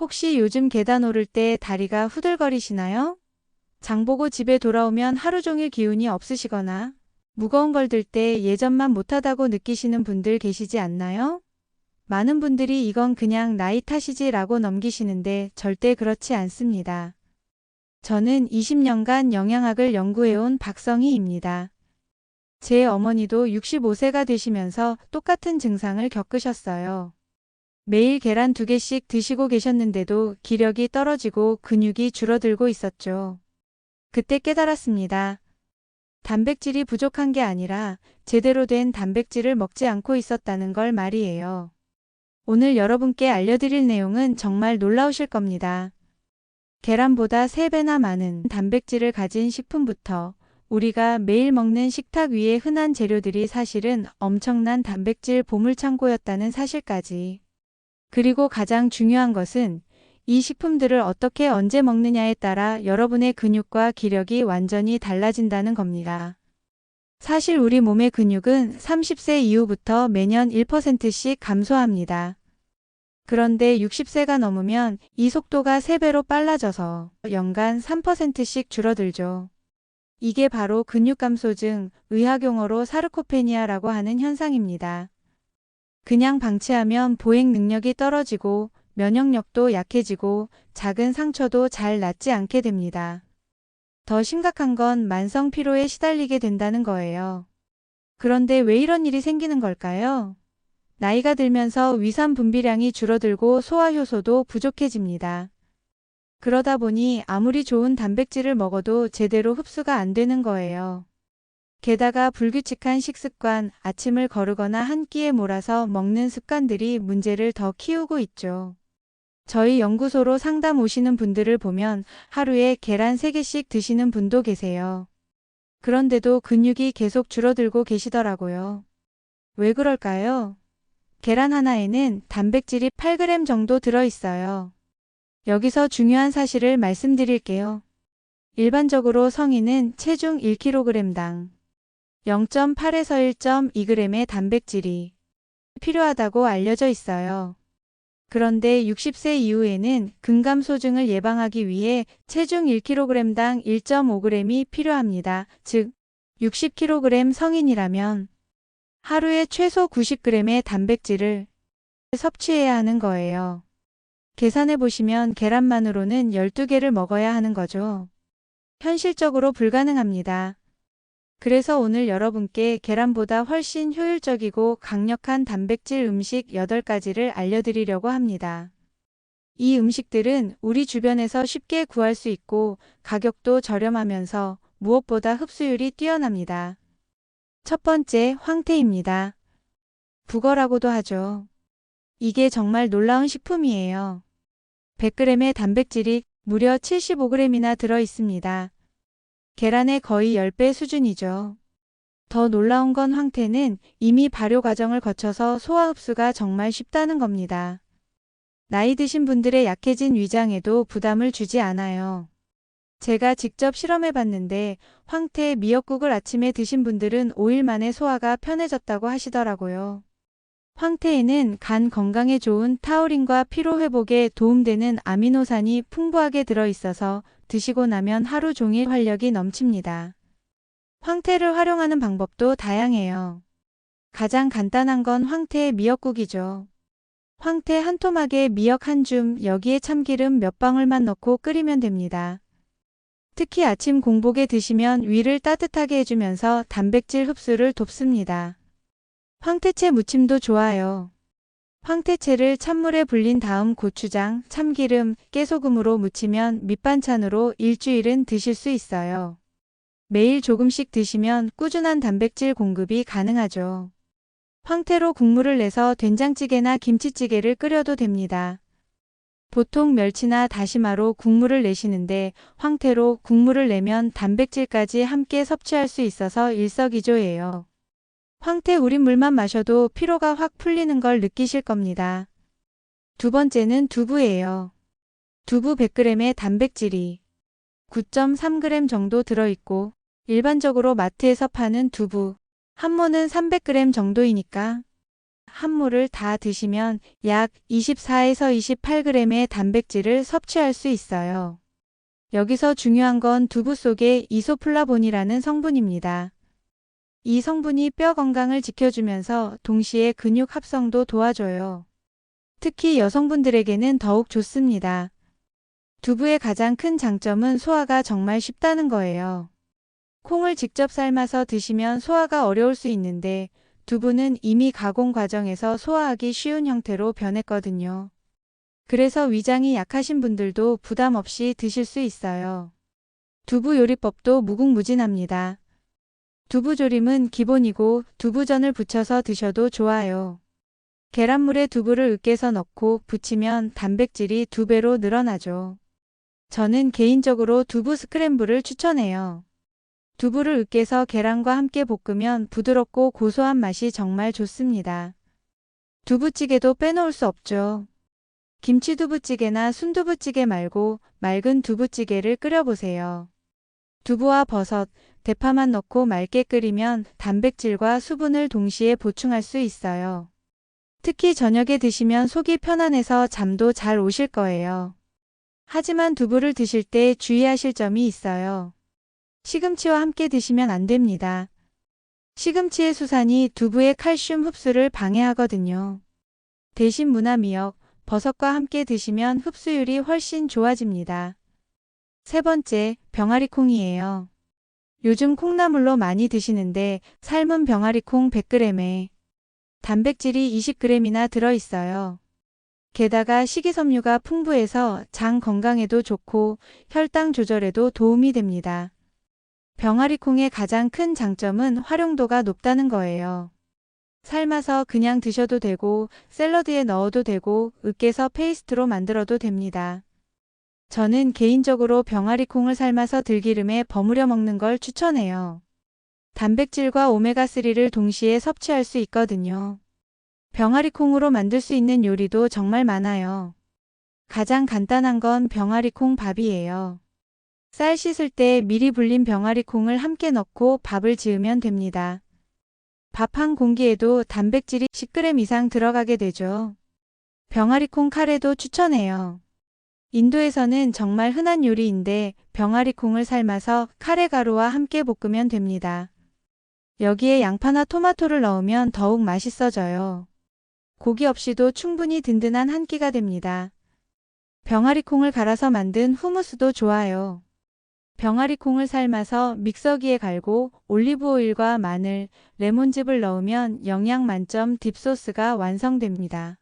혹시 요즘 계단 오를 때 다리가 후들거리시나요? 장보고 집에 돌아오면 하루 종일 기운이 없으시거나 무거운 걸 들 때 예전만 못하다고 느끼시는 분들 계시지 않나요? 많은 분들이 이건 그냥 나이 탓이지라고 넘기시는데 절대 그렇지 않습니다. 저는 20년간 영양학을 연구해온 박성희입니다. 제 어머니도 65세가 되시면서 똑같은 증상을 겪으셨어요. 매일 계란 2개씩 드시고 계셨는데도 기력이 떨어지고 근육이 줄어들고 있었죠. 그때 깨달았습니다. 단백질이 부족한 게 아니라 제대로 된 단백질을 먹지 않고 있었다는 걸 말이에요. 오늘 여러분께 알려드릴 내용은 정말 놀라우실 겁니다. 계란보다 3배나 많은 단백질을 가진 식품부터 우리가 매일 먹는 식탁 위의 흔한 재료들이 사실은 엄청난 단백질 보물창고였다는 사실까지. 그리고 가장 중요한 것은 이 식품들을 어떻게 언제 먹느냐에 따라 여러분의 근육과 기력이 완전히 달라진다는 겁니다. 사실 우리 몸의 근육은 30세 이후부터 매년 1%씩 감소합니다. 그런데 60세가 넘으면 이 속도가 3배로 빨라져서 연간 3%씩 줄어들죠. 이게 바로 근육 감소증, 의학용어로 사르코페니아라고 하는 현상입니다. 그냥 방치하면 보행 능력이 떨어지고 면역력도 약해지고 작은 상처도 잘 낫지 않게 됩니다. 더 심각한 건 만성 피로에 시달리게 된다는 거예요. 그런데 왜 이런 일이 생기는 걸까요? 나이가 들면서 위산 분비량이 줄어들고 소화효소도 부족해집니다. 그러다 보니 아무리 좋은 단백질을 먹어도 제대로 흡수가 안 되는 거예요. 게다가 불규칙한 식습관, 아침을 거르거나 한 끼에 몰아서 먹는 습관들이 문제를 더 키우고 있죠. 저희 연구소로 상담 오시는 분들을 보면 하루에 계란 3개씩 드시는 분도 계세요. 그런데도 근육이 계속 줄어들고 계시더라고요. 왜 그럴까요? 계란 하나에는 단백질이 8g 정도 들어있어요. 여기서 중요한 사실을 말씀드릴게요. 일반적으로 성인은 체중 1kg당 0.8에서 1.2g의 단백질이 필요하다고 알려져 있어요. 그런데 60세 이후에는 근감소증을 예방하기 위해 체중 1kg당 1.5g이 필요합니다. 즉 60kg 성인이라면 하루에 최소 90g의 단백질을 섭취해야 하는 거예요. 계산해 보시면 계란만으로는 12개를 먹어야 하는 거죠. 현실적으로 불가능합니다. 그래서 오늘 여러분께 계란보다 훨씬 효율적이고 강력한 단백질 음식 8가지를 알려드리려고 합니다. 이 음식들은 우리 주변에서 쉽게 구할 수 있고 가격도 저렴하면서 무엇보다 흡수율이 뛰어납니다. 첫 번째, 황태입니다. 북어라고도 하죠. 이게 정말 놀라운 식품이에요. 100g의 단백질이 무려 75g이나 들어 있습니다. 계란의 거의 10배 수준이죠. 더 놀라운 건 황태는 이미 발효 과정을 거쳐서 소화 흡수가 정말 쉽다는 겁니다. 나이 드신 분들의 약해진 위장에도 부담을 주지 않아요. 제가 직접 실험해 봤는데 황태 미역국을 아침에 드신 분들은 5일 만에 소화가 편해졌다고 하시더라고요. 황태에는 간 건강에 좋은 타우린과 피로 회복에 도움되는 아미노산이 풍부하게 들어있어서 드시고 나면 하루 종일 활력이 넘칩니다. 황태를 활용하는 방법도 다양해요. 가장 간단한 건 황태 미역국이죠. 황태 한 토막에 미역 한 줌, 여기에 참기름 몇 방울만 넣고 끓이면 됩니다. 특히 아침 공복에 드시면 위를 따뜻하게 해주면서 단백질 흡수를 돕습니다. 황태채 무침도 좋아요. 황태채를 찬물에 불린 다음 고추장, 참기름, 깨소금으로 무치면 밑반찬으로 일주일은 드실 수 있어요. 매일 조금씩 드시면 꾸준한 단백질 공급이 가능하죠. 황태로 국물을 내서 된장찌개나 김치찌개를 끓여도 됩니다. 보통 멸치나 다시마로 국물을 내시는데 황태로 국물을 내면 단백질까지 함께 섭취할 수 있어서 일석이조예요. 황태 우린 물만 마셔도 피로가 확 풀리는 걸 느끼실 겁니다. 두 번째는 두부예요. 두부 100g의 단백질이 9.3g 정도 들어있고 일반적으로 마트에서 파는 두부 한 모는 300g 정도이니까 한 무를 다 드시면 약 24에서 28g의 단백질을 섭취할 수 있어요. 여기서 중요한 건 두부 속에 이소플라본이라는 성분입니다. 이 성분이 뼈 건강을 지켜주면서 동시에 근육 합성도 도와줘요. 특히 여성분들에게는 더욱 좋습니다. 두부의 가장 큰 장점은 소화가 정말 쉽다는 거예요. 콩을 직접 삶아서 드시면 소화가 어려울 수 있는데 두부는 이미 가공 과정에서 소화하기 쉬운 형태로 변했거든요. 그래서 위장이 약하신 분들도 부담 없이 드실 수 있어요. 두부 요리법도 무궁무진합니다. 두부조림은 기본이고 두부전을 부쳐서 드셔도 좋아요. 계란물에 두부를 으깨서 넣고 부치면 단백질이 2배로 늘어나죠. 저는 개인적으로 두부 스크램블을 추천해요. 두부를 으깨서 계란과 함께 볶으면 부드럽고 고소한 맛이 정말 좋습니다. 두부찌개도 빼놓을 수 없죠. 김치두부찌개나 순두부찌개 말고 맑은 두부찌개를 끓여보세요. 두부와 버섯, 대파만 넣고 맑게 끓이면 단백질과 수분을 동시에 보충할 수 있어요. 특히 저녁에 드시면 속이 편안해서 잠도 잘 오실 거예요. 하지만 두부를 드실 때 주의하실 점이 있어요. 시금치와 함께 드시면 안 됩니다. 시금치의 수산이 두부의 칼슘 흡수를 방해하거든요. 대신 무나 미역, 버섯과 함께 드시면 흡수율이 훨씬 좋아집니다. 세 번째, 병아리콩이에요. 요즘 콩나물로 많이 드시는데 삶은 병아리콩 100g에 단백질이 20g이나 들어있어요. 게다가 식이섬유가 풍부해서 장 건강에도 좋고 혈당 조절에도 도움이 됩니다. 병아리콩의 가장 큰 장점은 활용도가 높다는 거예요. 삶아서 그냥 드셔도 되고 샐러드에 넣어도 되고 으깨서 페이스트로 만들어도 됩니다. 저는 개인적으로 병아리콩을 삶아서 들기름에 버무려 먹는 걸 추천해요. 단백질과 오메가3를 동시에 섭취할 수 있거든요. 병아리콩으로 만들 수 있는 요리도 정말 많아요. 가장 간단한 건 병아리콩 밥이에요. 쌀 씻을 때 미리 불린 병아리콩을 함께 넣고 밥을 지으면 됩니다. 밥 한 공기에도 단백질이 10g 이상 들어가게 되죠. 병아리콩 카레도 추천해요. 인도에서는 정말 흔한 요리인데 병아리콩을 삶아서 카레 가루와 함께 볶으면 됩니다. 여기에 양파나 토마토를 넣으면 더욱 맛있어져요. 고기 없이도 충분히 든든한 한 끼가 됩니다. 병아리콩을 갈아서 만든 후무스도 좋아요. 병아리콩을 삶아서 믹서기에 갈고 올리브오일과 마늘, 레몬즙을 넣으면 영양 만점 딥소스가 완성됩니다.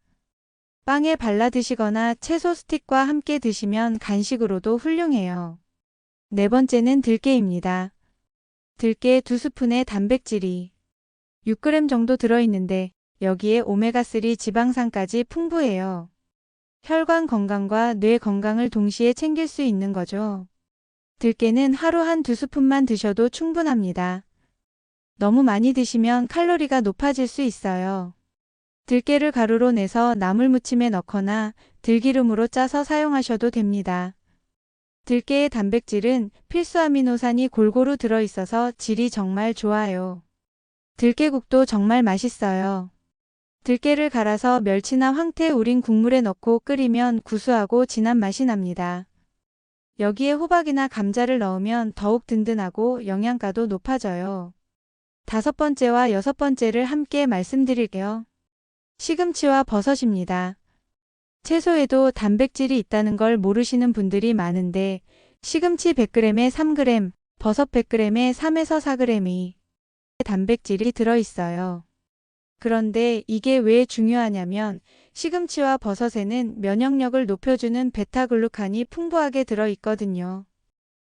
빵에 발라 드시거나 채소 스틱과 함께 드시면 간식으로도 훌륭해요. 네 번째는 들깨입니다. 들깨 2스푼의 단백질이 6g 정도 들어있는데 여기에 오메가3 지방산까지 풍부해요. 혈관 건강과 뇌 건강을 동시에 챙길 수 있는 거죠. 들깨는 하루 한 2스푼만 드셔도 충분합니다. 너무 많이 드시면 칼로리가 높아질 수 있어요. 들깨를 가루로 내서 나물무침에 넣거나 들기름으로 짜서 사용하셔도 됩니다. 들깨의 단백질은 필수 아미노산이 골고루 들어있어서 질이 정말 좋아요. 들깨국도 정말 맛있어요. 들깨를 갈아서 멸치나 황태 우린 국물에 넣고 끓이면 구수하고 진한 맛이 납니다. 여기에 호박이나 감자를 넣으면 더욱 든든하고 영양가도 높아져요. 5번째와 6번째를 함께 말씀드릴게요. 시금치와 버섯입니다. 채소에도 단백질이 있다는 걸 모르시는 분들이 많은데 시금치 100g에 3g, 버섯 100g에 3에서 4g이 단백질이 들어있어요. 그런데 이게 왜 중요하냐면 시금치와 버섯에는 면역력을 높여주는 베타글루칸이 풍부하게 들어있거든요.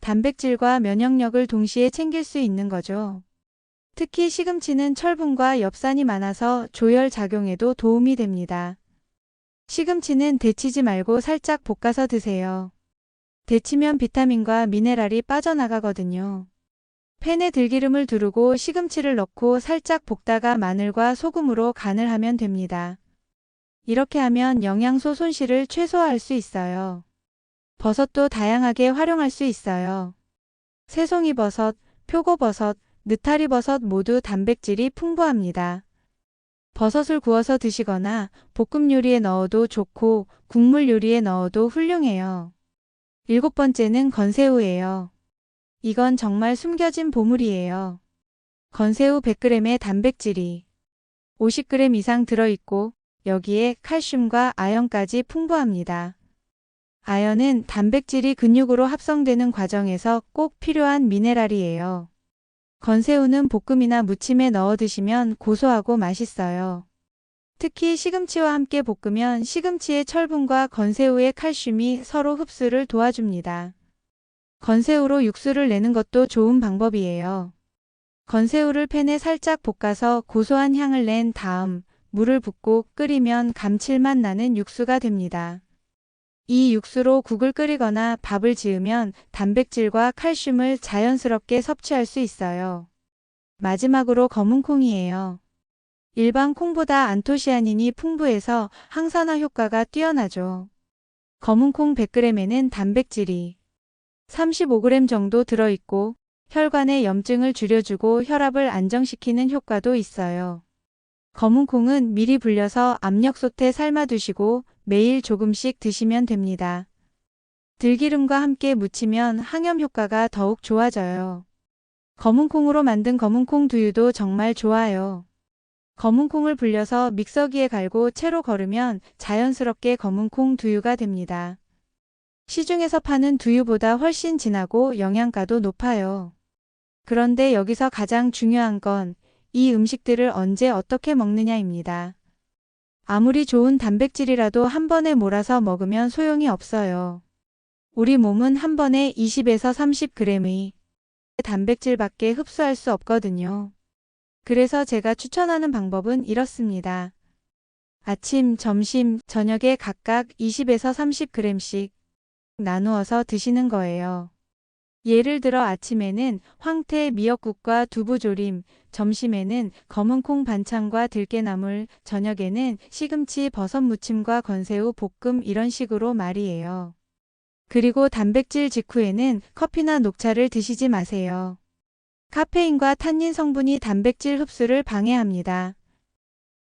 단백질과 면역력을 동시에 챙길 수 있는 거죠. 특히 시금치는 철분과 엽산이 많아서 조혈 작용에도 도움이 됩니다. 시금치는 데치지 말고 살짝 볶아서 드세요. 데치면 비타민과 미네랄이 빠져나가거든요. 팬에 들기름을 두르고 시금치를 넣고 살짝 볶다가 마늘과 소금으로 간을 하면 됩니다. 이렇게 하면 영양소 손실을 최소화할 수 있어요. 버섯도 다양하게 활용할 수 있어요. 새송이버섯, 표고버섯, 느타리버섯 모두 단백질이 풍부합니다. 버섯을 구워서 드시거나 볶음 요리에 넣어도 좋고 국물 요리에 넣어도 훌륭해요. 7번째는 건새우예요. 이건 정말 숨겨진 보물이에요. 건새우 100g에 단백질이 50g 이상 들어있고 여기에 칼슘과 아연까지 풍부합니다. 아연은 단백질이 근육으로 합성되는 과정에서 꼭 필요한 미네랄이에요. 건새우는 볶음이나 무침에 넣어 드시면 고소하고 맛있어요. 특히 시금치와 함께 볶으면 시금치의 철분과 건새우의 칼슘이 서로 흡수를 도와줍니다. 건새우로 육수를 내는 것도 좋은 방법이에요. 건새우를 팬에 살짝 볶아서 고소한 향을 낸 다음 물을 붓고 끓이면 감칠맛 나는 육수가 됩니다. 이 육수로 국을 끓이거나 밥을 지으면 단백질과 칼슘을 자연스럽게 섭취할 수 있어요. 마지막으로 검은콩이에요. 일반 콩보다 안토시아닌이 풍부해서 항산화 효과가 뛰어나죠. 검은콩 100g에는 단백질이 35g 정도 들어있고 혈관의 염증을 줄여주고 혈압을 안정시키는 효과도 있어요. 검은콩은 미리 불려서 압력솥에 삶아두시고 매일 조금씩 드시면 됩니다. 들기름과 함께 무치면 항염 효과가 더욱 좋아져요. 검은콩으로 만든 검은콩 두유도 정말 좋아요. 검은콩을 불려서 믹서기에 갈고 채로 거르면 자연스럽게 검은콩 두유가 됩니다. 시중에서 파는 두유보다 훨씬 진하고 영양가도 높아요. 그런데 여기서 가장 중요한 건 이 음식들을 언제 어떻게 먹느냐입니다. 아무리 좋은 단백질이라도 한 번에 몰아서 먹으면 소용이 없어요. 우리 몸은 한 번에 20에서 30g의 단백질밖에 흡수할 수 없거든요. 그래서 제가 추천하는 방법은 이렇습니다. 아침, 점심, 저녁에 각각 20에서 30g씩 나누어서 드시는 거예요. 예를 들어 아침에는 황태 미역국과 두부조림, 점심에는 검은콩 반찬과 들깨나물, 저녁에는 시금치 버섯 무침과 건새우 볶음 이런 식으로 말이에요. 그리고 단백질 직후에는 커피나 녹차를 드시지 마세요. 카페인과 탄닌 성분이 단백질 흡수를 방해합니다.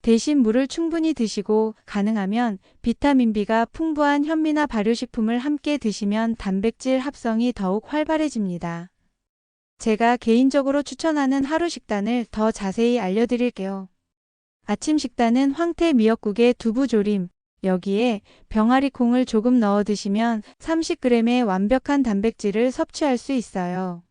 대신 물을 충분히 드시고 가능하면 비타민 B가 풍부한 현미나 발효식품을 함께 드시면 단백질 합성이 더욱 활발해집니다. 제가 개인적으로 추천하는 하루 식단을 더 자세히 알려드릴게요. 아침 식단은 황태 미역국에 두부조림, 여기에 병아리콩을 조금 넣어 드시면 30g의 완벽한 단백질을 섭취할 수 있어요.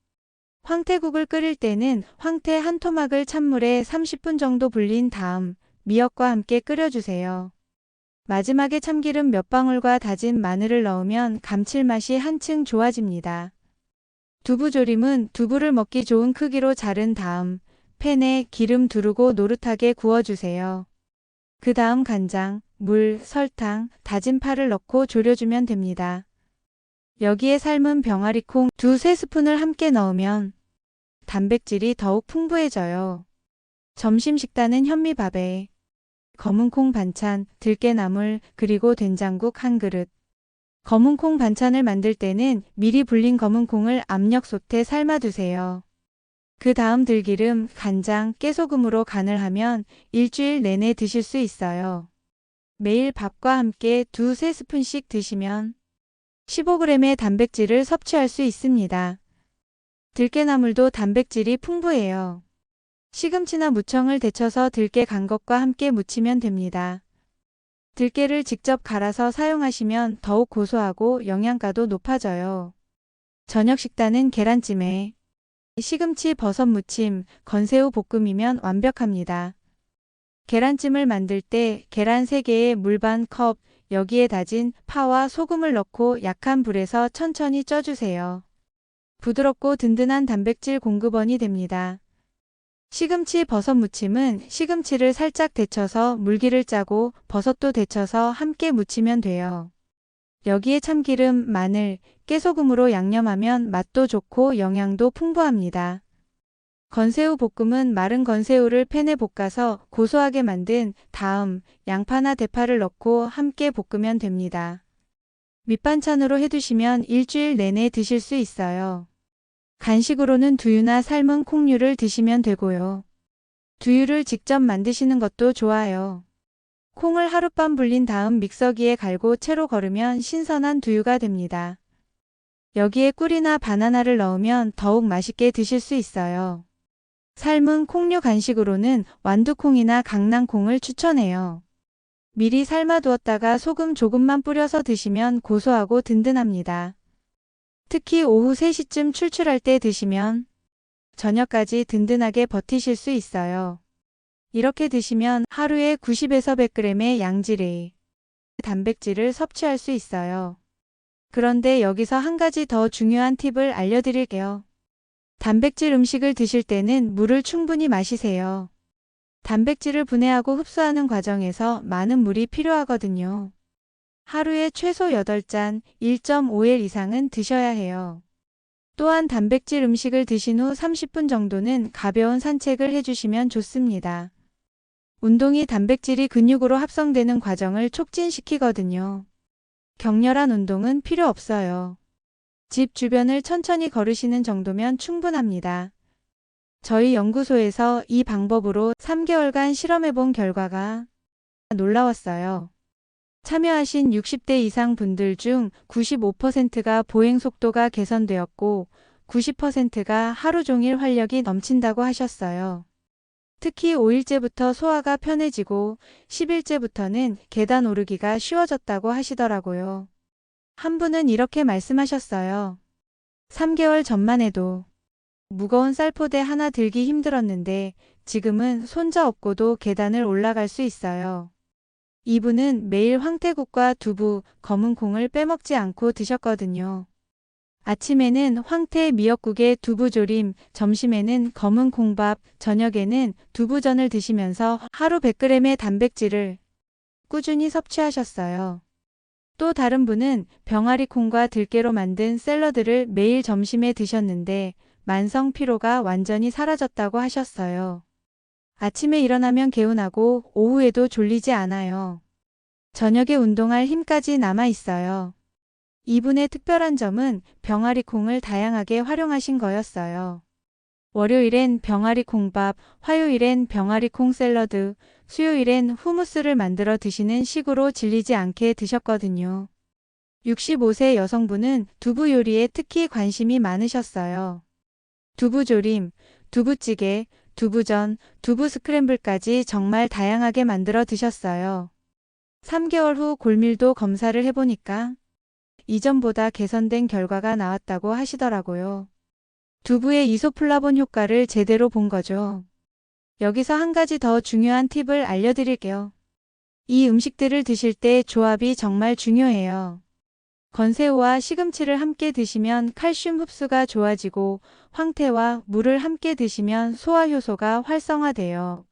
황태국을 끓일 때는 황태 한 토막을 찬물에 30분 정도 불린 다음 미역과 함께 끓여주세요. 마지막에 참기름 몇 방울과 다진 마늘을 넣으면 감칠맛이 한층 좋아집니다. 두부조림은 두부를 먹기 좋은 크기로 자른 다음 팬에 기름 두르고 노릇하게 구워주세요. 그 다음 간장, 물, 설탕, 다진 파를 넣고 졸여주면 됩니다. 여기에 삶은 병아리콩 2~3스푼을 함께 넣으면 단백질이 더욱 풍부해져요. 점심 식단은 현미밥에 검은콩 반찬, 들깨나물, 그리고 된장국 한 그릇. 검은콩 반찬을 만들 때는 미리 불린 검은콩을 압력솥에 삶아두세요. 그 다음 들기름, 간장, 깨소금으로 간을 하면 일주일 내내 드실 수 있어요. 매일 밥과 함께 2~3스푼씩 드시면 15g의 단백질을 섭취할 수 있습니다. 들깨나물도 단백질이 풍부해요. 시금치나 무청을 데쳐서 들깨 간 것과 함께 무치면 됩니다. 들깨를 직접 갈아서 사용하시면 더욱 고소하고 영양가도 높아져요. 저녁 식단은 계란찜에 시금치 버섯 무침, 건새우 볶음이면 완벽합니다. 계란찜을 만들 때 계란 3개에 물 반 컵, 여기에 다진 파와 소금을 넣고 약한 불에서 천천히 쪄주세요. 부드럽고 든든한 단백질 공급원이 됩니다. 시금치 버섯 무침은 시금치를 살짝 데쳐서 물기를 짜고 버섯도 데쳐서 함께 무치면 돼요. 여기에 참기름, 마늘, 깨소금으로 양념하면 맛도 좋고 영양도 풍부합니다. 건새우 볶음은 마른 건새우를 팬에 볶아서 고소하게 만든 다음 양파나 대파를 넣고 함께 볶으면 됩니다. 밑반찬으로 해두시면 일주일 내내 드실 수 있어요. 간식으로는 두유나 삶은 콩류를 드시면 되고요. 두유를 직접 만드시는 것도 좋아요. 콩을 하룻밤 불린 다음 믹서기에 갈고 채로 거르면 신선한 두유가 됩니다. 여기에 꿀이나 바나나를 넣으면 더욱 맛있게 드실 수 있어요. 삶은 콩류 간식으로는 완두콩이나 강낭콩을 추천해요. 미리 삶아두었다가 소금 조금만 뿌려서 드시면 고소하고 든든합니다. 특히 오후 3시쯤 출출할 때 드시면 저녁까지 든든하게 버티실 수 있어요. 이렇게 드시면 하루에 90에서 100g의 양질의 단백질을 섭취할 수 있어요. 그런데 여기서 한 가지 더 중요한 팁을 알려드릴게요. 단백질 음식을 드실 때는 물을 충분히 마시세요. 단백질을 분해하고 흡수하는 과정에서 많은 물이 필요하거든요. 하루에 최소 8잔 1.5L 이상은 드셔야 해요. 또한 단백질 음식을 드신 후 30분 정도는 가벼운 산책을 해주시면 좋습니다. 운동이 단백질이 근육으로 합성되는 과정을 촉진시키거든요. 격렬한 운동은 필요 없어요. 집 주변을 천천히 걸으시는 정도면 충분합니다. 저희 연구소에서 이 방법으로 3개월간 실험해본 결과가 놀라웠어요. 참여하신 60대 이상 분들 중 95%가 보행 속도가 개선되었고 90%가 하루 종일 활력이 넘친다고 하셨어요. 특히 5일째부터 소화가 편해지고 10일째부터는 계단 오르기가 쉬워졌다고 하시더라고요. 한 분은 이렇게 말씀하셨어요. 3개월 전만 해도 무거운 쌀포대 하나 들기 힘들었는데 지금은 손자 없고도 계단을 올라갈 수 있어요. 이분은 매일 황태국과 두부, 검은 콩을 빼먹지 않고 드셨거든요. 아침에는 황태 미역국에 두부조림, 점심에는 검은 콩밥, 저녁에는 두부전을 드시면서 하루 100g의 단백질을 꾸준히 섭취하셨어요. 또 다른 분은 병아리 콩과 들깨로 만든 샐러드를 매일 점심에 드셨는데 만성 피로가 완전히 사라졌다고 하셨어요. 아침에 일어나면 개운하고 오후에도 졸리지 않아요. 저녁에 운동할 힘까지 남아 있어요. 이분의 특별한 점은 병아리 콩을 다양하게 활용하신 거였어요. 월요일엔 병아리 콩밥, 화요일엔 병아리 콩 샐러드, 수요일엔 후무스를 만들어 드시는 식으로 질리지 않게 드셨거든요. 65세 여성분은 두부 요리에 특히 관심이 많으셨어요. 두부조림, 두부찌개, 두부전, 두부 스크램블까지 정말 다양하게 만들어 드셨어요. 3개월 후 골밀도 검사를 해보니까 이전보다 개선된 결과가 나왔다고 하시더라고요. 두부의 이소플라본 효과를 제대로 본 거죠. 여기서 한 가지 더 중요한 팁을 알려드릴게요. 이 음식들을 드실 때 조합이 정말 중요해요. 건새우와 시금치를 함께 드시면 칼슘 흡수가 좋아지고 황태와 물을 함께 드시면 소화 효소가 활성화돼요.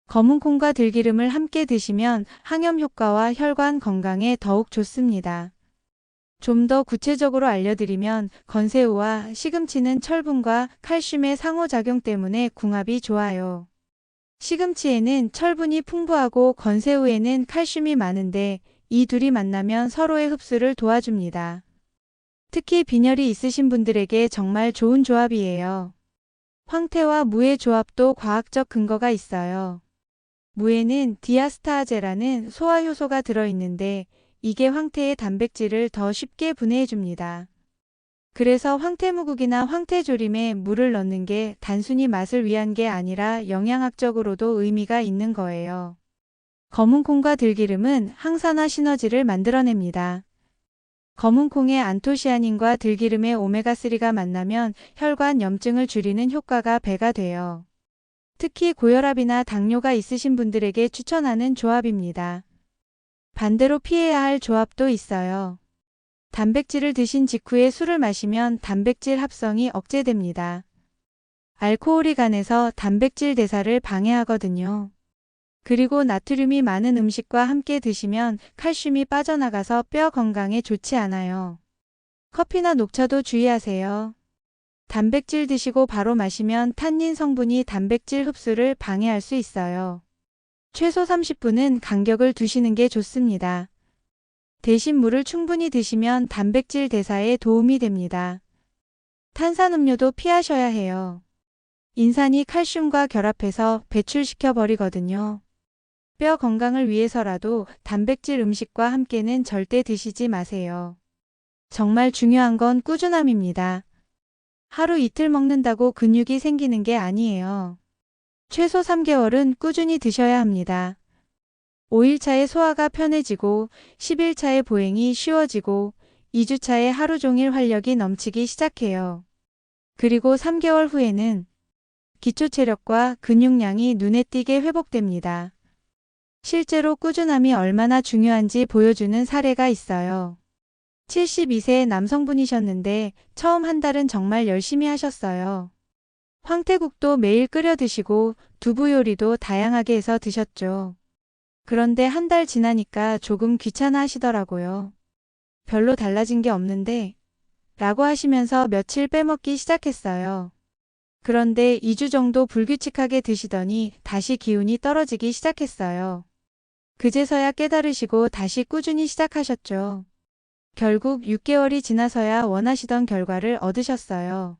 검은 콩과 들기름을 함께 드시면 항염 효과와 혈관 건강에 더욱 좋습니다. 좀 더 구체적으로 알려드리면 건새우와 시금치는 철분과 칼슘의 상호작용 때문에 궁합이 좋아요. 시금치에는 철분이 풍부하고 건새우에는 칼슘이 많은데 이 둘이 만나면 서로의 흡수를 도와줍니다. 특히 빈혈이 있으신 분들에게 정말 좋은 조합이에요. 황태와 무의 조합도 과학적 근거가 있어요. 무에는 디아스타아제라는 소화효소가 들어있는데 이게 황태의 단백질을 더 쉽게 분해해줍니다. 그래서 황태무국이나 황태조림에 물을 넣는 게 단순히 맛을 위한 게 아니라 영양학적으로도 의미가 있는 거예요. 검은 콩과 들기름은 항산화 시너지를 만들어냅니다. 검은 콩의 안토시아닌과 들기름의 오메가3가 만나면 혈관 염증을 줄이는 효과가 배가 돼요. 특히 고혈압이나 당뇨가 있으신 분들에게 추천하는 조합입니다. 반대로 피해야 할 조합도 있어요. 단백질을 드신 직후에 술을 마시면 단백질 합성이 억제됩니다. 알코올이 간에서 단백질 대사를 방해하거든요. 그리고 나트륨이 많은 음식과 함께 드시면 칼슘이 빠져나가서 뼈 건강에 좋지 않아요. 커피나 녹차도 주의하세요. 단백질 드시고 바로 마시면 탄닌 성분이 단백질 흡수를 방해할 수 있어요. 최소 30분은 간격을 두시는 게 좋습니다. 대신 물을 충분히 드시면 단백질 대사에 도움이 됩니다. 탄산음료도 피하셔야 해요. 인산이 칼슘과 결합해서 배출시켜 버리거든요. 뼈 건강을 위해서라도 단백질 음식과 함께는 절대 드시지 마세요. 정말 중요한 건 꾸준함입니다. 하루 이틀 먹는다고 근육이 생기는 게 아니에요. 최소 3개월은 꾸준히 드셔야 합니다. 5일차에 소화가 편해지고 10일차에 보행이 쉬워지고 2주차에 하루 종일 활력이 넘치기 시작해요. 그리고 3개월 후에는 기초 체력과 근육량이 눈에 띄게 회복됩니다. 실제로 꾸준함이 얼마나 중요한지 보여주는 사례가 있어요. 72세 남성분이셨는데 처음 한 달은 정말 열심히 하셨어요. 황태국도 매일 끓여 드시고 두부 요리도 다양하게 해서 드셨죠. 그런데 한 달 지나니까 조금 귀찮아 하시더라고요. 별로 달라진 게 없는데 라고 하시면서 며칠 빼먹기 시작했어요. 그런데 2주 정도 불규칙하게 드시더니 다시 기운이 떨어지기 시작했어요. 그제서야 깨달으시고 다시 꾸준히 시작하셨죠. 결국 6개월이 지나서야 원하시던 결과를 얻으셨어요.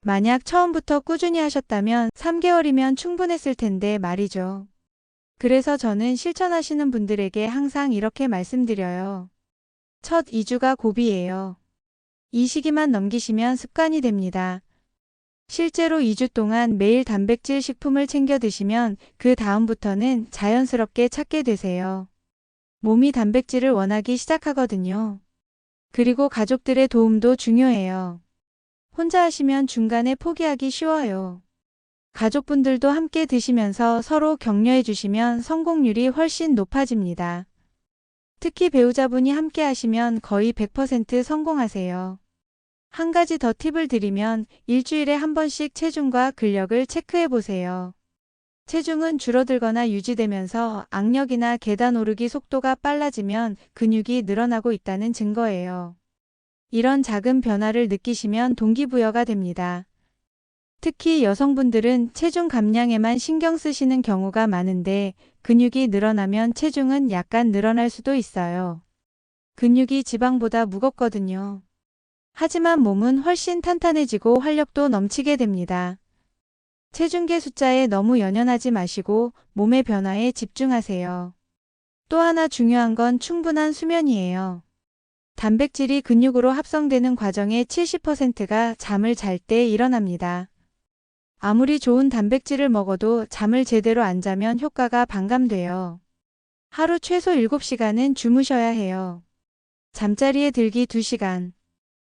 만약 처음부터 꾸준히 하셨다면 3개월이면 충분했을 텐데 말이죠. 그래서 저는 실천하시는 분들에게 항상 이렇게 말씀드려요. 첫 2주가 고비예요. 이 시기만 넘기시면 습관이 됩니다. 실제로 2주 동안 매일 단백질 식품을 챙겨 드시면 그 다음부터는 자연스럽게 찾게 되세요. 몸이 단백질을 원하기 시작하거든요. 그리고 가족들의 도움도 중요해요. 혼자 하시면 중간에 포기하기 쉬워요. 가족분들도 함께 드시면서 서로 격려해 주시면 성공률이 훨씬 높아집니다. 특히 배우자분이 함께 하시면 거의 100% 성공하세요. 한 가지 더 팁을 드리면 일주일에 한 번씩 체중과 근력을 체크해 보세요. 체중은 줄어들거나 유지되면서 악력이나 계단 오르기 속도가 빨라지면 근육이 늘어나고 있다는 증거예요. 이런 작은 변화를 느끼시면 동기부여가 됩니다. 특히 여성분들은 체중 감량에만 신경 쓰시는 경우가 많은데 근육이 늘어나면 체중은 약간 늘어날 수도 있어요. 근육이 지방보다 무겁거든요. 하지만 몸은 훨씬 탄탄해지고 활력도 넘치게 됩니다. 체중계 숫자에 너무 연연하지 마시고 몸의 변화에 집중하세요. 또 하나 중요한 건 충분한 수면이에요. 단백질이 근육으로 합성되는 과정의 70%가 잠을 잘 때 일어납니다. 아무리 좋은 단백질을 먹어도 잠을 제대로 안 자면 효과가 반감돼요. 하루 최소 7시간은 주무셔야 해요. 잠자리에 들기 2시간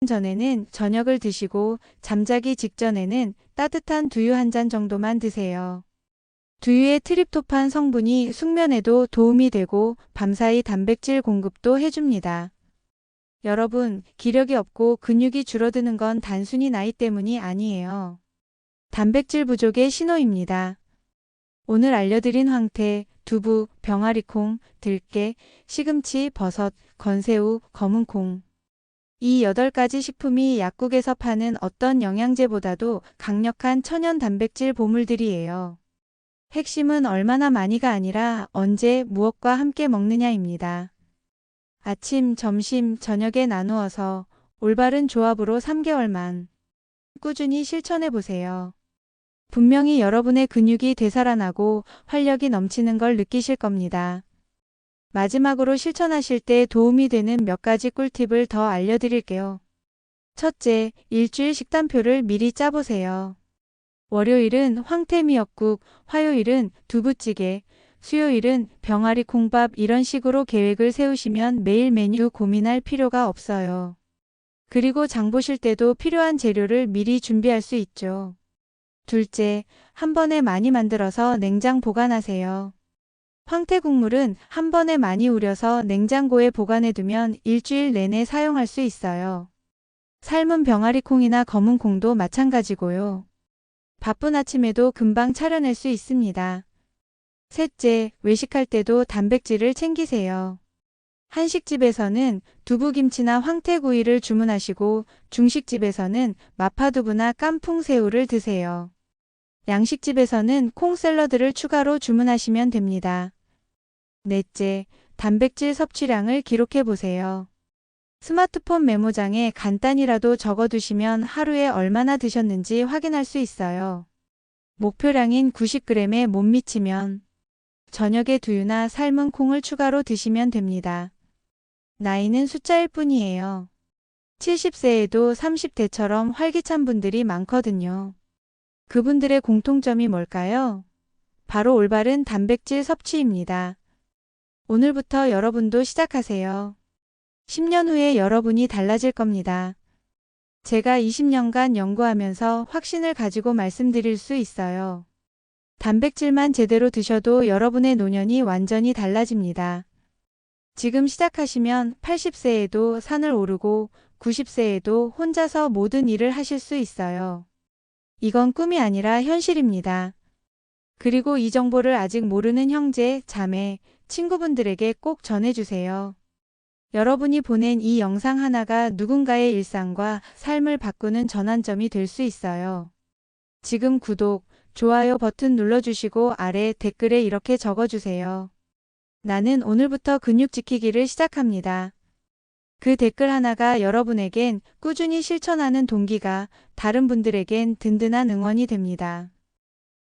전에는 저녁을 드시고 잠자기 직전에는 따뜻한 두유 한 잔 정도만 드세요. 두유의 트립토판 성분이 숙면에도 도움이 되고 밤사이 단백질 공급도 해줍니다. 여러분, 기력이 없고 근육이 줄어드는 건 단순히 나이 때문이 아니에요. 단백질 부족의 신호입니다. 오늘 알려드린 황태, 두부, 병아리콩, 들깨, 시금치, 버섯, 건새우, 검은콩. 이 8가지 식품이 약국에서 파는 어떤 영양제보다도 강력한 천연 단백질 보물들이에요. 핵심은 얼마나 많이가 아니라 언제 무엇과 함께 먹느냐입니다. 아침, 점심, 저녁에 나누어서 올바른 조합으로 3개월만 꾸준히 실천해 보세요. 분명히 여러분의 근육이 되살아나고 활력이 넘치는 걸 느끼실 겁니다. 마지막으로 실천하실 때 도움이 되는 몇 가지 꿀팁을 더 알려드릴게요. 첫째, 일주일 식단표를 미리 짜보세요. 월요일은 황태미역국, 화요일은 두부찌개, 수요일은 병아리 콩밥 이런 식으로 계획을 세우시면 매일 메뉴 고민할 필요가 없어요. 그리고 장 보실 때도 필요한 재료를 미리 준비할 수 있죠. 둘째, 한 번에 많이 만들어서 냉장 보관하세요. 황태 국물은 한 번에 많이 우려서 냉장고에 보관해두면 일주일 내내 사용할 수 있어요. 삶은 병아리 콩이나 검은 콩도 마찬가지고요. 바쁜 아침에도 금방 차려낼 수 있습니다. 셋째, 외식할 때도 단백질을 챙기세요. 한식집에서는 두부김치나 황태구이를 주문하시고 중식집에서는 마파두부나 깐풍새우를 드세요. 양식집에서는 콩 샐러드를 추가로 주문하시면 됩니다. 넷째, 단백질 섭취량을 기록해 보세요. 스마트폰 메모장에 간단히라도 적어두시면 하루에 얼마나 드셨는지 확인할 수 있어요. 목표량인 90g에 못 미치면 저녁에 두유나 삶은 콩을 추가로 드시면 됩니다. 나이는 숫자일 뿐이에요. 70세에도 30대처럼 활기찬 분들이 많거든요. 그분들의 공통점이 뭘까요? 바로 올바른 단백질 섭취입니다. 오늘부터 여러분도 시작하세요. 10년 후에 여러분이 달라질 겁니다. 제가 20년간 연구하면서 확신을 가지고 말씀드릴 수 있어요. 단백질만 제대로 드셔도 여러분의 노년이 완전히 달라집니다. 지금 시작하시면 80세에도 산을 오르고 90세에도 혼자서 모든 일을 하실 수 있어요. 이건 꿈이 아니라 현실입니다. 그리고 이 정보를 아직 모르는 형제, 자매, 친구분들에게 꼭 전해주세요. 여러분이 보낸 이 영상 하나가 누군가의 일상과 삶을 바꾸는 전환점이 될 수 있어요. 지금 구독, 좋아요 버튼 눌러주시고 아래 댓글에 이렇게 적어주세요. 나는 오늘부터 근육 지키기를 시작합니다. 그 댓글 하나가 여러분에겐 꾸준히 실천하는 동기가, 다른 분들에겐 든든한 응원이 됩니다.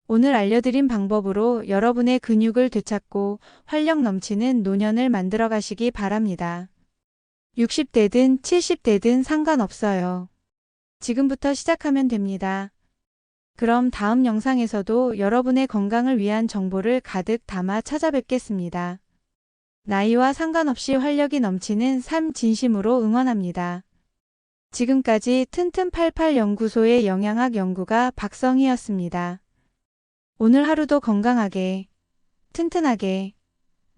오늘 알려드린 방법으로 여러분의 근육을 되찾고 활력 넘치는 노년을 만들어 가시기 바랍니다. 60대든 70대든 상관없어요. 지금부터 시작하면 됩니다. 그럼 다음 영상에서도 여러분의 건강을 위한 정보를 가득 담아 찾아뵙겠습니다. 나이와 상관없이 활력이 넘치는 삶 진심으로 응원합니다. 지금까지 튼튼88 연구소의 영양학 연구가 박성희였습니다. 오늘 하루도 건강하게, 튼튼하게,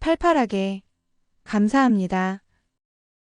팔팔하게. 감사합니다.